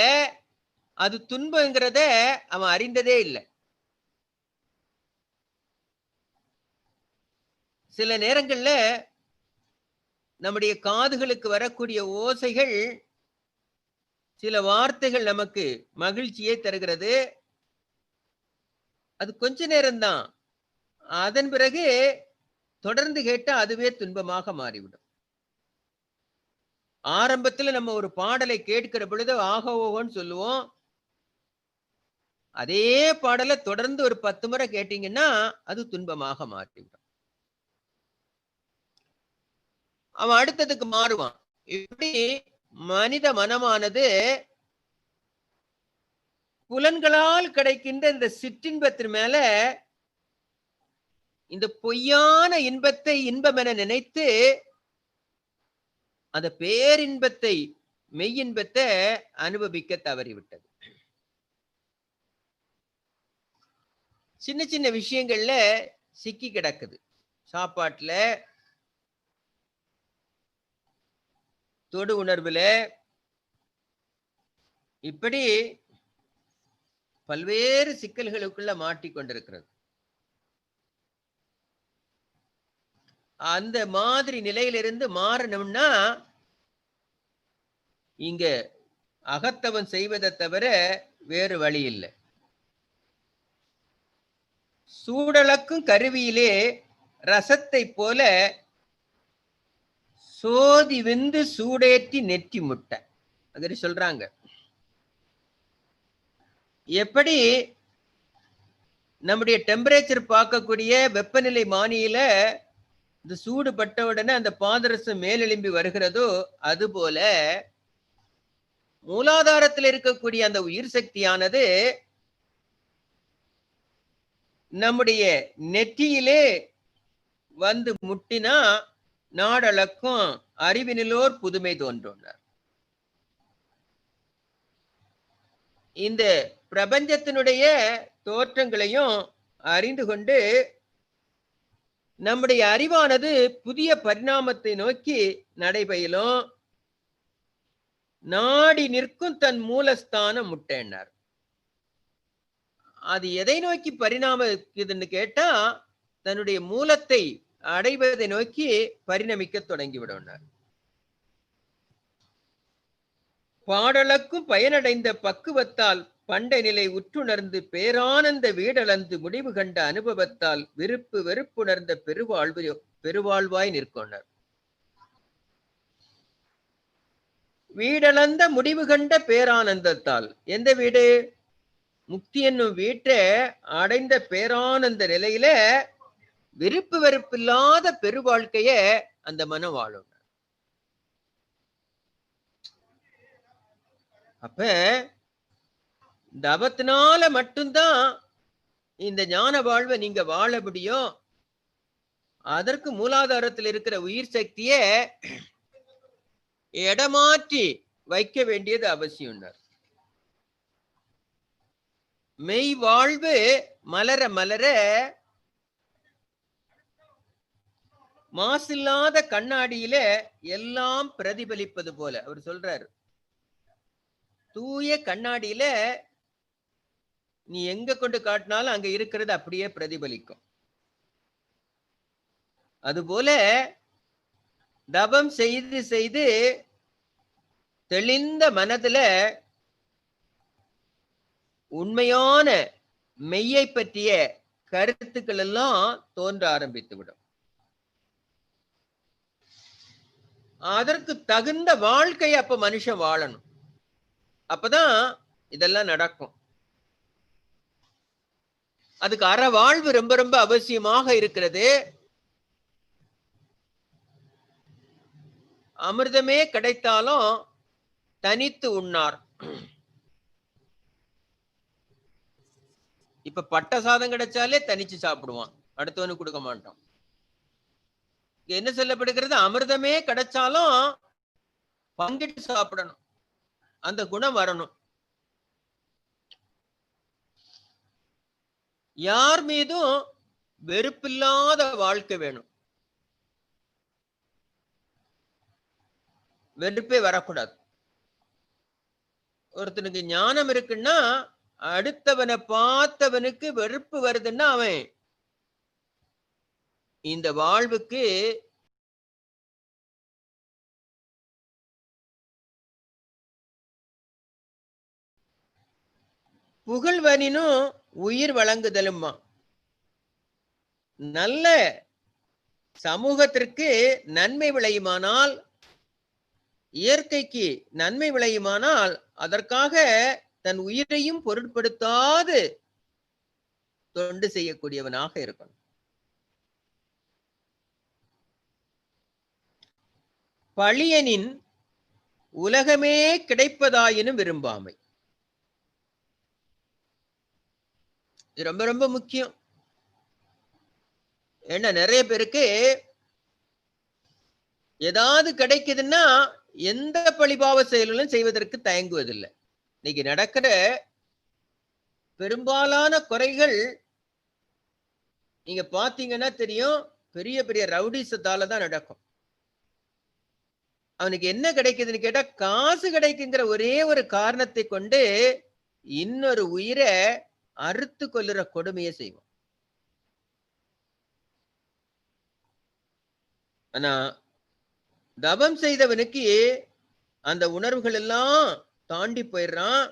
அது துன்பங்கிறத அவன் அறிந்ததே இல்லை. சில நேரங்கள்ல நம்முடைய காதுகளுக்கு வரக்கூடிய ஓசைகள், சில வார்த்தைகள் நமக்கு மகிழ்ச்சியை தருகிறது. அது கொஞ்ச நேரம்தான். அதன் பிறகு தொடர்ந்து கேட்டா அதுவே துன்பமாக மாறிவிடும். ஆரம்பத்துல நம்ம ஒரு பாடலை கேட்கிற பொழுது ஆஹா ஓஹோன்னு சொல்லுவோம். அதே பாடலை தொடர்ந்து ஒரு 10 முறை கேட்டீங்கன்னா அது துன்பமாக மாறிவிடும். அவன் அடுத்ததுக்கு மாறுவான். இப்படி மனித மனமானது புலன்களால் கிடைக்கின்ற இந்த சிற்றின்பத்தின் மேல இந்த பொய்யான இன்பத்தை இன்பம் என நினைத்து அந்த பேரின்பத்தை மெய்யின்பத்தை அனுபவிக்க தவறிவிட்டது. சின்ன சின்ன விஷயங்கள்ல சிக்கி கிடக்குது. சாப்பாட்டுல, தொடு உணர்வுல, இப்படி பல்வேறு சிக்கல்களுக்குள்ள மாட்டிக்கொண்டிருக்கிறது. அந்த மாதிரி நிலையிலிருந்து மாறணும்னா இங்க அகத்தவன் செய்வதை தவிர வேறு வழி இல்லை. சூடளக்கும் கருவியிலே ரசத்தை போல சோதி வெந்து சூடேற்றி நெற்றி முட்டை அது சொல்றாங்க. எப்படி நம்முடைய டெம்பரேச்சர் பார்க்கக்கூடிய வெப்பநிலை மானியில இந்த சூடு பட்ட உடனே அந்த பாதரசம் மேலெழும்பி வருகிறதோ அதுபோல மூலாதாரத்தில் இருக்கக்கூடிய அந்த உயிர் சக்தியானது நம்முடைய நெற்றியிலே வந்து முட்டினா நாடளக்கும் அறிவினிலோர் புதுமை தோன்றுனார். இந்த பிரபஞ்சத்தினுடைய தோற்றங்களையும் அறிந்து கொண்டு நம்முடைய அறிவானது புதிய பரிணாமத்தை நோக்கி நடைபெயலும். நாடி நிற்கும் தன் மூலஸ்தானம் முட்டேனார். அது எதை நோக்கி பரிணாமிக்குதுன்னு கேட்டா தன்னுடைய மூலத்தை அடைவதை நோக்கி பரிணமிக்க தொடங்கிவிடுனார். பாடலுக்கும் பயனடைந்த பக்குவத்தால் பண்டை நிலை உற்றுணர்ந்து பேரானந்த வீடளந்து முடிவு கண்ட அனுபவத்தால் விருப்பு வெறுப்புணர்ந்த பெருவாழ்வாய் நிற்கொண்டார். வீடளந்த முடிவு கண்ட பேரானந்தத்தால், எந்த வீடு? முக்தி என்னும் வீட்டை அடைந்த பேரானந்த நிலையில விருப்பு வெறுப்பில்லாத பெருவாழ்க்கைய அந்த மனம் வாழும். அப்ப தவத்தினால மட்டும்தான் இந்த ஞான வாழ்வை நீங்க வாழ முடியும். அதற்கு மூலாதாரத்தில் இருக்கிற உயிர் சக்திய இடமாற்றி வைக்க வேண்டியது அவசியம். மெய் வாழ்வு மலர மலர மாசில்லாத கண்ணாடியில எல்லாம் பிரதிபலிப்பது போல அவர் சொல்றாரு. தூய கண்ணாடியில நீ எங்க கொண்டு காட்டினாலும் அங்க இருக்கிறது அப்படியே பிரதிபலிக்கும். அதுபோல தவம் செய்து செய்து தெளிந்த மனதுல உண்மையான மெய்யை பற்றிய கருத்துக்கள் எல்லாம் தோன்ற ஆரம்பித்து விடும். அதற்கு தகுந்த வாழ்க்கையை அப்ப மனுஷன் வாழணும். அப்பதான் இதெல்லாம் நடக்கும். அதுக்கு அற வாழ்வு ரொம்ப ரொம்ப அவசியமாக இருக்கிறது. அமிர்தமே கிடைத்தாலும் தனித்து உண்ணார். இப்ப பட்ட சாதம் கிடைச்சாலே தனிச்சு சாப்பிடுவான், அடுத்தவனுக்கு கொடுக்க மாட்டான். என்ன சொல்லப்படுகிறது? அமிர்தமே கிடைச்சாலும் பங்கிட்டு சாப்பிடணும், அந்த குணம் வரணும். யார் மீதும் வெறுப்பில்லாத வாழ்க்கை வேணும். வெறுப்பே வரக்கூடாது. ஒருத்தனுக்கு ஞானம் இருக்குன்னா அடுத்தவனை பார்த்தவனுக்கு வெறுப்பு வருதுன்னா அவன் இந்த வாழ்வுக்கு புகழ்வனினும் உயிர் வழங்குதலுமா. நல்ல சமூகத்திற்கு நன்மை விளையுமானால், இயற்கைக்கு நன்மை விளையுமானால், அதற்காக தன் உயிரையும் பொருட்படுத்தாது தொண்டு செய்யக்கூடியவனாக இருக்கணும். பழியனின் உலகமே கிடைப்பதாயினும் விரும்பாமை. இது ரொம்ப ரொம்ப முக்கியம். ஏன்னா நிறைய பேருக்கு ஏதாவது கிடைக்குதுன்னா எந்த பழிபாவ செயலும் செய்வதற்கு தயங்குவதில்லை. இன்னைக்கு நடக்கிற பெரும்பாலான குறைகள் நீங்க பாத்தீங்கன்னா தெரியும், பெரிய பெரிய ரவுடிசத்தால தான் நடக்கும். அவனுக்கு என்ன கிடைக்குதுன்னு கேட்டா, காசு கிடைக்குங்கிற ஒரே ஒரு காரணத்தை கொண்டு இன்னொரு உயிரை அறுத்து கொல்லுற கொடுமையை செய்வோம். ஆனா தவம் செய்தவனுக்கு அந்த உணர்வுகள் எல்லாம் தாண்டி போயிடுறான்.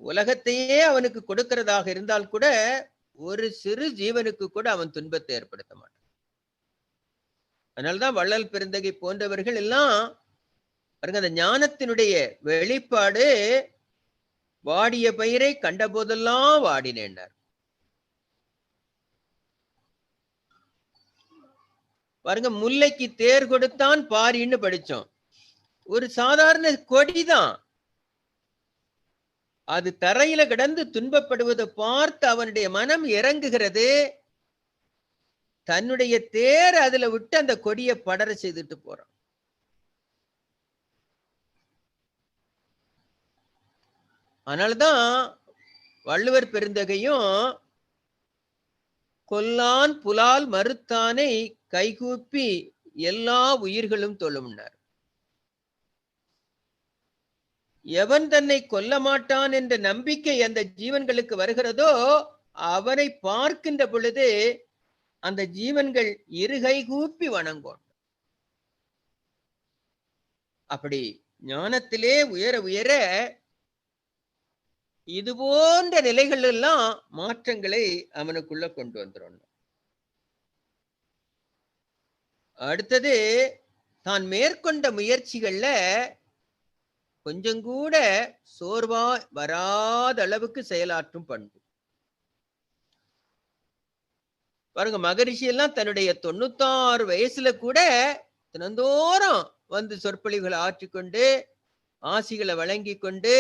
உலகத்தையே அவனுக்கு கொடுக்கிறதாக இருந்தால் கூட ஒரு சிறு ஜீவனுக்கு கூட அவன் துன்பத்தை ஏற்படுத்த மாட்டான். அதனால்தான் வள்ளல் பெருந்தகை போன்றவர்கள் எல்லாம் பாருங்க, அந்த ஞானத்தினுடைய வெளிப்பாடு வாடிய பயிரை கண்ட போதெல்லாம் வாடினேன்னார். பாருங்க, முல்லைக்கு தேர் கொடுத்தான் பாரின்னு படிச்சோம். ஒரு சாதாரண கொடிதான், அது தரையில கிடந்து துன்பப்படுவதை பார்த்து அவனுடைய மனம் இறங்குகிறது. தன்னுடைய தேர் அதுல விட்டு அந்த கொடியை படர செய்துட்டு போறான். அதனாலதான் வள்ளுவர் பெருந்தகையும் கொல்லான் புலால் மறுத்தானை கைகூப்பி எல்லா உயிர்களும் தொழும்னார். எவன் தன்னை கொல்ல மாட்டான் என்ற நம்பிக்கை அந்த ஜீவன்களுக்கு வருகிறதோ அவனை பார்க்கின்ற பொழுது அந்த ஜீவன்கள் இருகை கூப்பி வணங்கும். அப்படி ஞானத்திலே உயர உயர இது போன்ற நிலைகள் எல்லாம் மாற்றங்களை அவனுக்குள்ள கொண்டு வந்துடும். அடுத்தது, தான் மேற்கொண்ட முயற்சிகள்ல கொஞ்சம் கூட சோர்வா வராத அளவுக்கு செயலாற்றும் பண்பு. பாருங்க, மகரிஷி எல்லாம் தன்னுடைய 96 வயசுல கூட தினந்தோறும் வந்து சொற்பொழிவுகளை ஆற்றிக்கொண்டு ஆசிகளை வழங்கி கொண்டு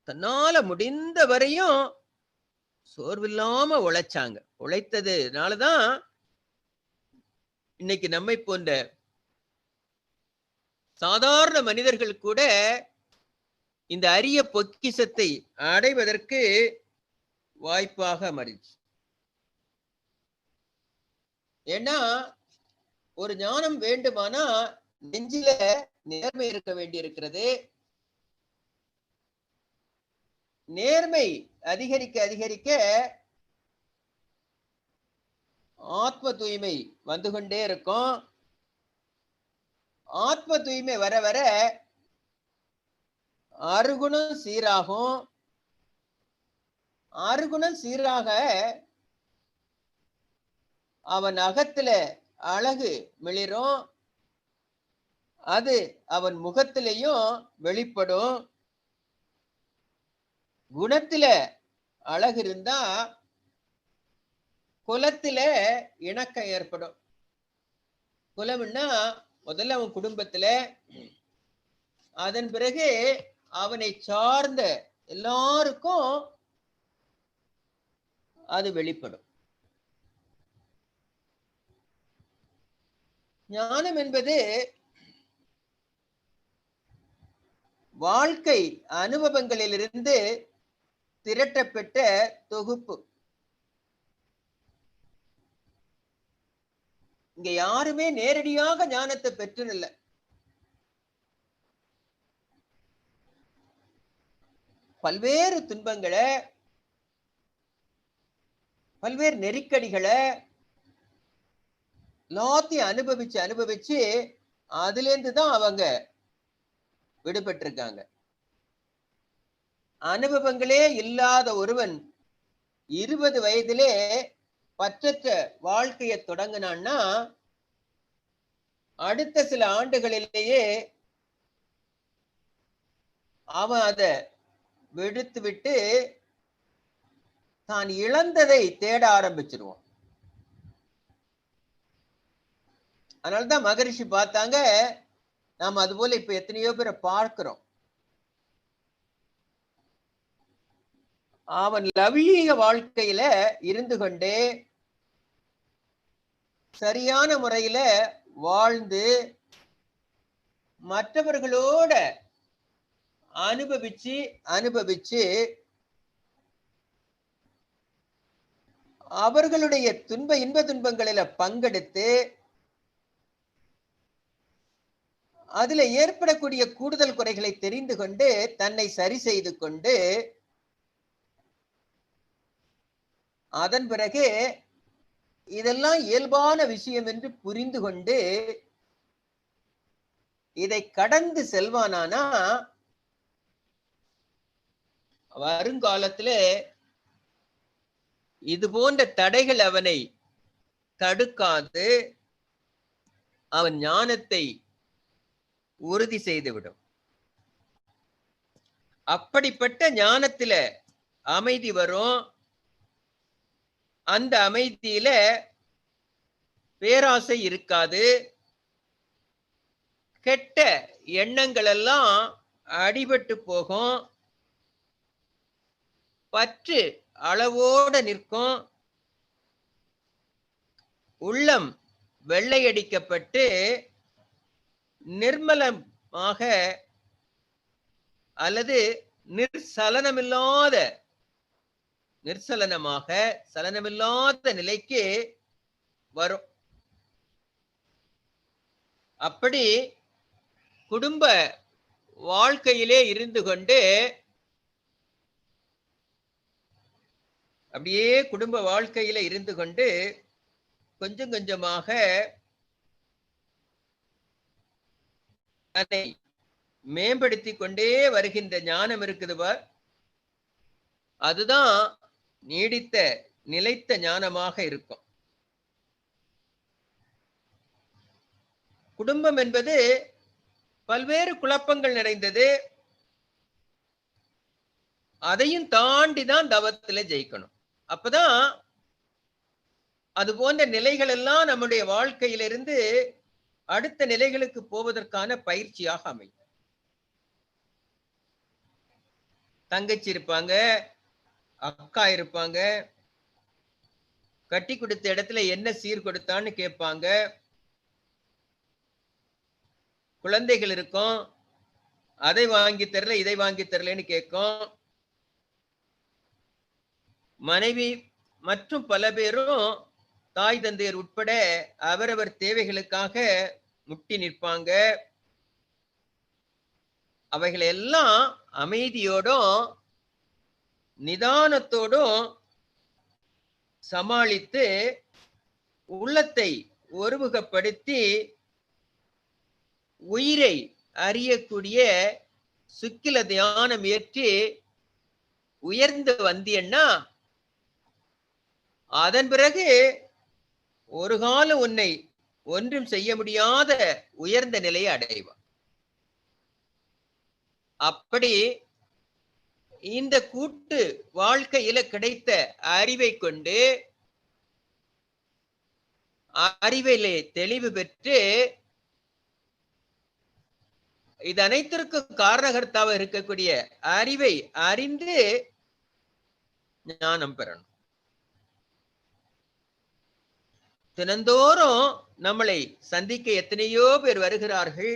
தன்னால முடிந்த வரையும் சோர்வில்லாம உழைச்சாங்க. உழைத்ததுனாலதான் இன்னைக்கு நம்மை போன்ற சாதாரண மனிதர்கள் கூட இந்த அரிய பொக்கிஷத்தை அடைவதற்கு வாய்ப்பாக அமைச்சு. ஏன்னா ஒரு ஞானம் வேண்டுமானா நெஞ்சில நேர்மை இருக்க வேண்டி இருக்கிறது. நேர்மை அதிகரிக்க அதிகரிக்க ஆத்ம தூய்மை வந்து கொண்டே இருக்கும். ஆத்ம தூய்மை வர வர அருகுணம் சீராகும். அருகுணம் சீராக அவன் அகத்துல அழகு மிளிரும். அது அவன் முகத்திலையும் வெளிப்படும். குணத்தில அழகு இருந்தா குலத்தில இணக்கம் ஏற்படும். குலம்னா முதல்ல அவன் குடும்பத்துல, அதன் பிறகு அவனை சார்ந்த எல்லாருக்கும் அது வெளிப்படும். ஞானம் என்பது வாழ்க்கை அனுபவங்களிலிருந்து திரட்டப்பட்ட தொகுப்பு. இங்க யாருமே நேரடியாக ஞானத்தை பெற்றில்லை. பல்வேறு துன்பங்களை, பல்வேறு நெருக்கடிகளை, எல்லாத்தையும் அனுபவிச்சு அனுபவிச்சு அதுல இருந்து தான் அவங்க விடுபட்டு இருக்காங்க. அனுபவங்களே இல்லாத ஒருவன் 20 வயதிலே பற்றற்ற வாழ்க்கையை தொடங்கினான்னா அடுத்த சில ஆண்டுகளிலேயே அவன் அதை விடுத்து விட்டு தான் இழந்ததை தேட ஆரம்பிச்சிருவான். அதனாலதான் மகரிஷி பார்த்தாங்க. நாம் அது போல இப்ப எத்தனையோ பேரை பார்க்கிறோம். அவன் லௌகீக வாழ்க்கையில இருந்து கொண்டே சரியான முறையில வாழ்ந்து மற்றவர்களோட அனுபவிச்சு அனுபவிச்சு அவர்களுடைய இன்ப துன்பங்களில பங்கெடுத்து அதுல ஏற்படக்கூடிய கூடுதல் குறைகளை தெரிந்து கொண்டு தன்னை சரி செய்து கொண்டு அதன் பிறகு இதெல்லாம் இயல்பான விஷயம் என்று புரிந்து கொண்டு இதை கடந்து செல்வானானா வருங்காலத்திலே இது போன்ற தடைகள் அவனை தடுக்காது அவன் ஞானத்தை உறுதி செய்துவிடும். அப்படிப்பட்ட ஞானத்தில அமைதி வரும். அந்த அமைதியில பேராசை இருக்காது. கெட்ட எண்ணங்கள் எல்லாம் அடிபட்டு போகும். பற்று அளவோடு நிற்கும். உள்ளம் வெள்ளையடிக்கப்பட்டு நிர்மலமாக அல்லது நிர்சலனமாக சலனமில்லாத நிலைக்கு வரும். அப்படி குடும்ப வாழ்க்கையிலே இருந்து கொண்டு அப்படியே குடும்ப வாழ்க்கையில இருந்து கொண்டு கொஞ்சம் கொஞ்சமாக அதை மேம்படுத்தி கொண்டே வருகின்ற ஞானம் இருக்குதுவா, அதுதான் நீடித்த நிலைத்த ஞானமாக இருக்கும். குடும்பம் என்பது பல்வேறு குழப்பங்கள் நிறைந்தது. அதையும் தாண்டிதான் தவத்துல ஜெயிக்கணும். அப்பதான் அது போன்ற நிலைகள் எல்லாம் நம்முடைய வாழ்க்கையிலிருந்து அடுத்த நிலைகளுக்கு போவதற்கான பயிற்சியாக அமையும். தங்கச்சி இருப்பாங்க, அக்கா இருப்பாங்க, கட்டி கொடுத்த இடத்துல என்ன சீர் கொடுத்தான்னு கேட்பாங்க. குழந்தைகள் இருக்கும், அதை வாங்கி தரல இதை வாங்கி தரலன்னு கேட்கும். மனைவி மற்றும் பல பேரும் தாய் தந்தையர் உட்பட அவரவர் தேவைகளுக்காக முட்டி நிற்பாங்க. அவைகளை எல்லாம் அமைதியோடும் நிதானத்தோடும் சமாளித்து உள்ளத்தை ஒருமுகப்படுத்தி உயிரை அறியக்கூடிய சுக்கில தியானம் ஏற்றி உயர்ந்து வந்தியன்னா அதன் பிறகு ஒரு காலம் உன்னை ஒன்றும் செய்ய முடியாத உயர்ந்த நிலையை அடைவான். அப்படி இந்த கூட்டு வாழ்க்கையில கிடைத்த அறிவை கொண்டு அறிவிலே தெளிவு பெற்று இது அனைத்திற்கும் காரணகர்த்தாவாக இருக்கக்கூடிய அறிவை அறிந்து ஞானம் பெறணும். தினந்தோறும் நம்மளை சந்திக்க எத்தனையோ பேர் வருகிறார்கள்,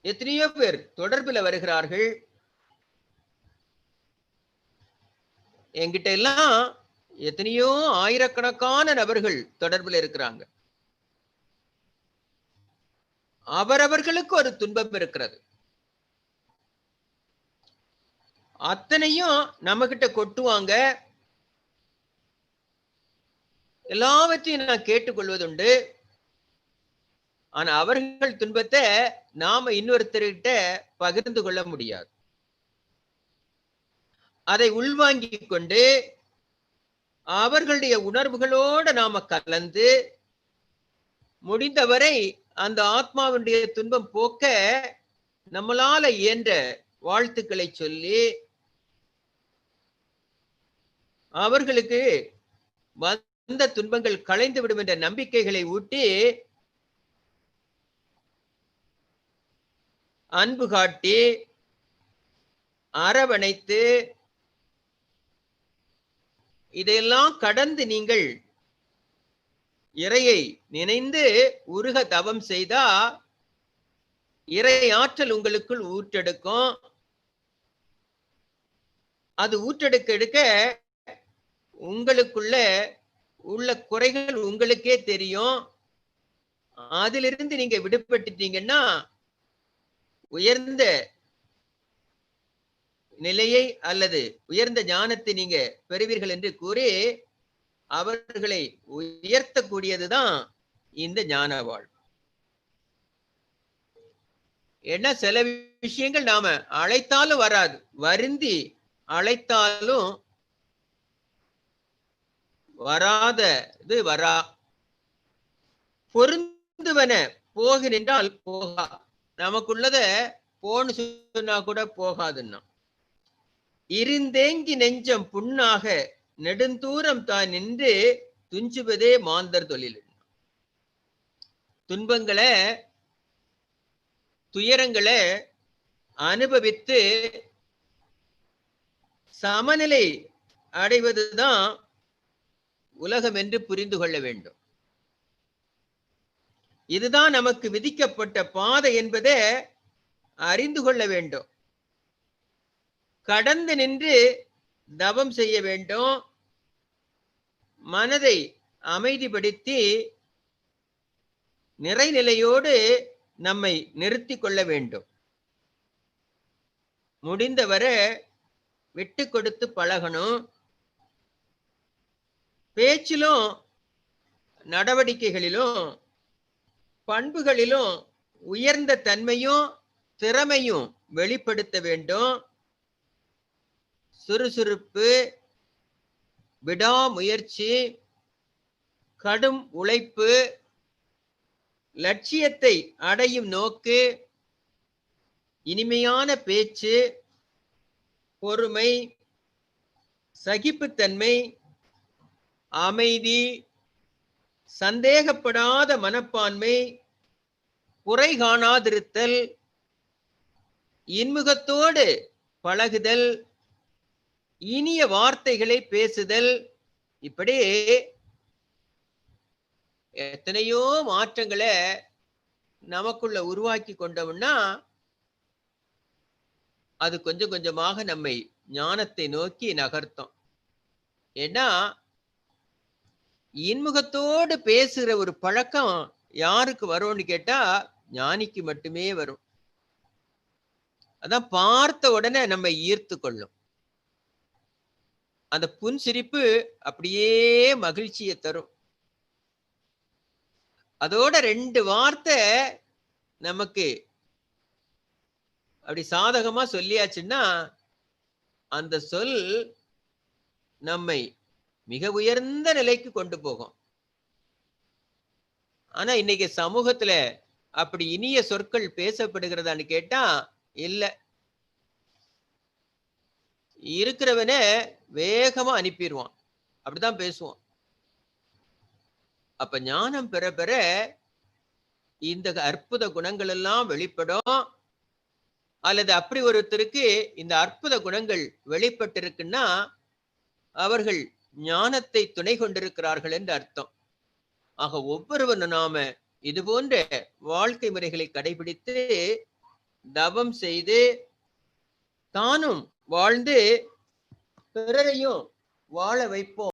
எத்தனையோ பேர் தொடர்பில் வருகிறார்கள். என்கிட்ட எல்லாம் எத்தனையோ ஆயிரக்கணக்கான நபர்கள் தொடர்பில் இருக்கிறாங்க. அவரவர்களுக்கு ஒரு துன்பம் இருக்கிறது. அத்தனையும் நம்ம கிட்ட கொட்டுவாங்க. எல்லாவற்றையும் நான் கேட்டுக்கொள்வதுண்டு. ஆனா அவர்கள் துன்பத்தை நாம இன்னொருத்தர்கிட்ட பகிர்ந்து கொள்ள முடியாது. அதை உள்வாங்கிக் கொண்டு அவர்களுடைய உணர்வுகளோட நாம கலந்து முடிந்தவரை அந்த ஆத்மாவுடைய துன்பம் போக்க நம்மளால இயன்ற வாழ்த்துக்களை சொல்லி அவர்களுக்கு வந்த துன்பங்கள் களைந்து விடும் என்ற நம்பிக்கைகளை ஊட்டி அன்பு காட்டி அரவணைத்து இதையெல்லாம் கடந்து நீங்கள் இறையை நினைந்து உருக தவம் செய்தா இறை ஆற்றல் உங்களுக்குள் ஊற்றெடுக்கும். அது ஊற்றெடுக்க எடுக்க உங்களுக்குள்ள உள்ள குறைகள் உங்களுக்கே தெரியும். அதிலிருந்து நீங்க விடுபட்டுட்டீங்கன்னா உயர்ந்த நிலையை அல்லது உயர்ந்த ஞானத்தை நீங்க பெறுவீர்கள் என்று கூறி அவர்களை உயர்த்தக்கூடியதுதான் இந்த ஞான வாழ்வு. ஏன்னா சில விஷயங்கள் நாம அழைத்தாலும் வராது, வருந்தி அழைத்தாலும் வராதது வரா. பொருந்துவன போகு நின்றால் போகா. நமக்குள்ளத போன்னு சொன்னா கூட போகாதுன்னா. இருந்தேங்கி நெஞ்சம் புண்ணாக நெடுந்தூரம் தான் நின்று துஞ்சுவதே மாந்தர் தொழில். துன்பங்களை துயரங்களை அனுபவித்து சமநிலை அடைவதுதான் உலகம் என்று புரிந்து கொள்ள வேண்டும். இதுதான் நமக்கு விதிக்கப்பட்ட பாதை என்பதை அறிந்து கொள்ள வேண்டும். கடந்து நின்று தவம் செய்ய வேண்டும். மனதை அமைதிப்படுத்தி நிறைநிலையோடு நம்மை நிறுத்தி கொள்ள வேண்டும். முடிந்தவரை விட்டு கொடுத்து பழகணும். பேச்சிலும் நடவடிக்கைகளிலும் பண்புகளிலும் உயர்ந்த தன்மையும் திறமையும் வெளிப்படுத்த வேண்டும். சுறுசுறுப்பு, விடாமுயற்சி, கடும் உழைப்பு, லட்சியத்தை அடையும் நோக்கு, இனிமையான பேச்சு, பொறுமை, சகிப்புத்தன்மை, அமைதி, சந்தேகப்படாத மனப்பான்மை, குறை காணாதிருத்தல், இன்முகத்தோடு பழகுதல், இனிய வார்த்தைகளை பேசுதல், இப்படி எத்தனையோ மாற்றங்களை நமக்குள்ள உருவாக்கி கொண்டோம்னா அது கொஞ்சம் கொஞ்சமாக நம்மை ஞானத்தை நோக்கி நகர்த்தும். ஏன்னா இன்முகத்தோடு பேசுற ஒரு பழக்கம் யாருக்கு வரும்னு கேட்டா ஞானிக்கு மட்டுமே வரும். அதான் பார்த்த உடனே நம்மை ஈர்த்து கொள்ளும். அந்த புன்சிரிப்பு அப்படியே மகிழ்ச்சியை தரும். அதோட 2 வார்த்தை நமக்கு அப்படி சாதகமா சொல்லியாச்சுன்னா அந்த சொல் நம்மை மிக உயர்ந்த நிலைக்கு கொண்டு போகும். ஆனா இன்னைக்கு சமூகத்துல அப்படி இனிய சொற்கள் பேசப்படுகிறதான்னு கேட்டா இல்ல. இருக்கிறவன வேகமா அனுப்பிடுவான், அப்படிதான் பேசுவான். அப்ப ஞானம் பெற பெற இந்த அற்புத குணங்கள் எல்லாம் வெளிப்படும். அல்லது அப்படி ஒருத்தருக்கு இந்த அற்புத குணங்கள் வெளிப்பட்டிருக்குன்னா அவர்கள் ஞானத்தை துணை கொண்டிருக்கிறார்கள் என்று அர்த்தம். ஆக ஒவ்வொருவரும் நாம இது போன்ற வாழ்க்கை முறைகளை கடைபிடித்து தவம் செய்து தானும் வாழ்ந்து பிறரையும் வாழ வைப்போம்.